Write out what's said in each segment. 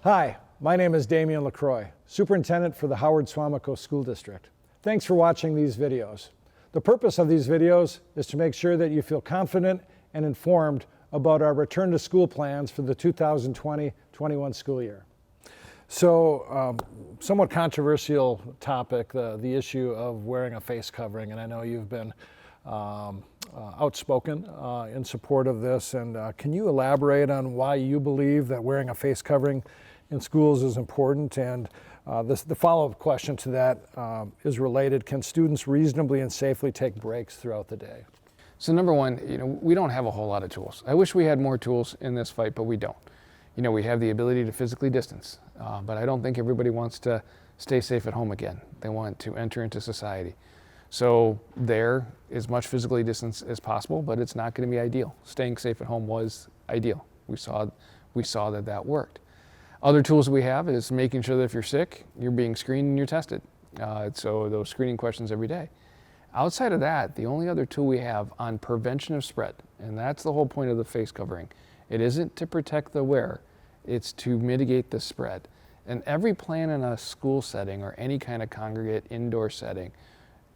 Hi, my name is Damian LaCroix, Superintendent for the Howard-Suamico School District. Thanks for watching these videos. The purpose of these videos is to make sure that you feel confident and informed about our return to school plans for the 2020-21 school year. So, somewhat controversial topic, the issue of wearing a face covering, and I know you've been outspoken in support of this, and can you elaborate on why you believe that wearing a face covering in schools is important? And the follow-up question to that is related: can students reasonably and safely take breaks throughout the day? So number one, we don't have a whole lot of tools. I wish we had more tools in this fight, but we don't. We have the ability to physically distance, but I don't think everybody wants to stay safe at home again. They want to enter into society. So there, as much physically distance as possible, but it's not going to be ideal. Staying safe at home was ideal. We saw that worked. Other tools we have is making sure that if you're sick, you're being screened and you're tested. So those screening questions every day. Outside of that, the only other tool we have on prevention of spread, and that's the whole point of the face covering. It isn't to protect the wearer, it's to mitigate the spread. And every plan in a school setting or any kind of congregate indoor setting,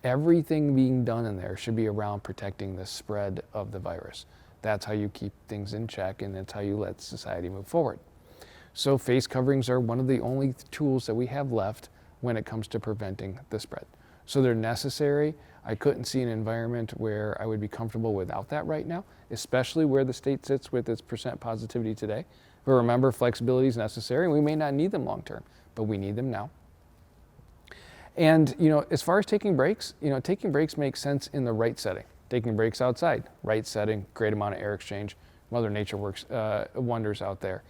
everything being done in there should be around protecting the spread of the virus. That's how you keep things in check, and that's how you let society move forward. So face coverings are one of the only tools that we have left when it comes to preventing the spread. So they're necessary. I couldn't see an environment where I would be comfortable without that right now, especially where the state sits with its percent positivity today. But remember, flexibility is necessary, and we may not need them long term, but we need them now. And as far as taking breaks, taking breaks makes sense in the right setting. Taking breaks outside, right setting, great amount of air exchange. Mother Nature works wonders out there.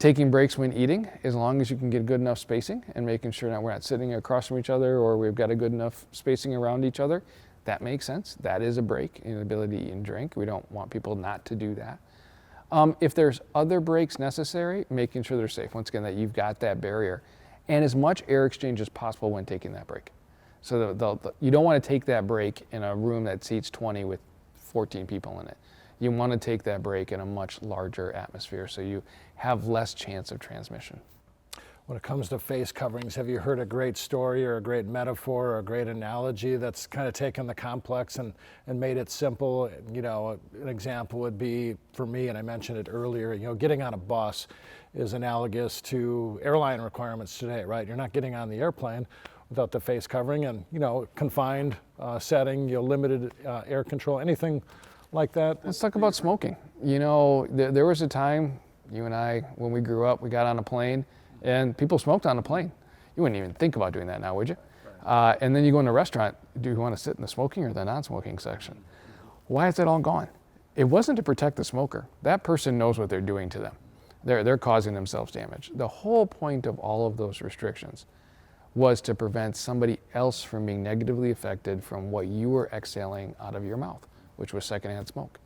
Taking breaks when eating, as long as you can get good enough spacing and making sure that we're not sitting across from each other or we've got a good enough spacing around each other, that makes sense. That is a break in the ability to eat and drink. We don't want people not to do that. If there's other breaks necessary, making sure they're safe. Once again, that you've got that barrier. And as much air exchange as possible when taking that break. So you don't want to take that break in a room that seats 20 with 14 people in it. You want to take that break in a much larger atmosphere so you have less chance of transmission. When it comes to face coverings, have you heard a great story or a great metaphor or a great analogy that's kind of taken the complex and made it simple? An example would be, for me, and I mentioned it earlier, getting on a bus is analogous to airline requirements today, right? You're not getting on the airplane without the face covering, and confined setting, limited air control, anything like that. Let's talk about smoking. There was a time, you and I, when we grew up, we got on a plane and people smoked on the plane. You wouldn't even think about doing that now, would you? And then you go in a restaurant, do you want to sit in the smoking or the non-smoking section? Why is that all gone? It wasn't to protect the smoker. That person knows what they're doing to them. They're causing themselves damage. The whole point of all of those restrictions was to prevent somebody else from being negatively affected from what you were exhaling out of your mouth, which was secondhand smoke.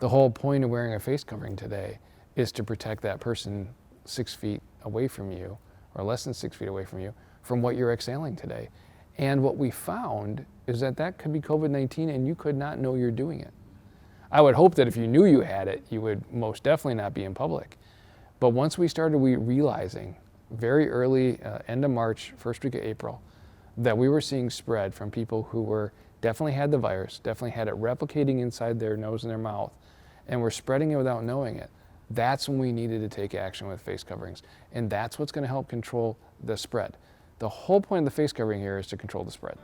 The whole point of wearing a face covering today is to protect that person 6 feet away from you, or less than 6 feet away from you, from what you're exhaling today. And what we found is that could be COVID-19 and you could not know you're doing it. I would hope that if you knew you had it, you would most definitely not be in public. But once we started realizing very early, end of March, first week of April, that we were seeing spread from people who definitely had the virus, definitely had it replicating inside their nose and their mouth, and were spreading it without knowing it, that's when we needed to take action with face coverings. And that's what's going to help control the spread. The whole point of the face covering here is to control the spread.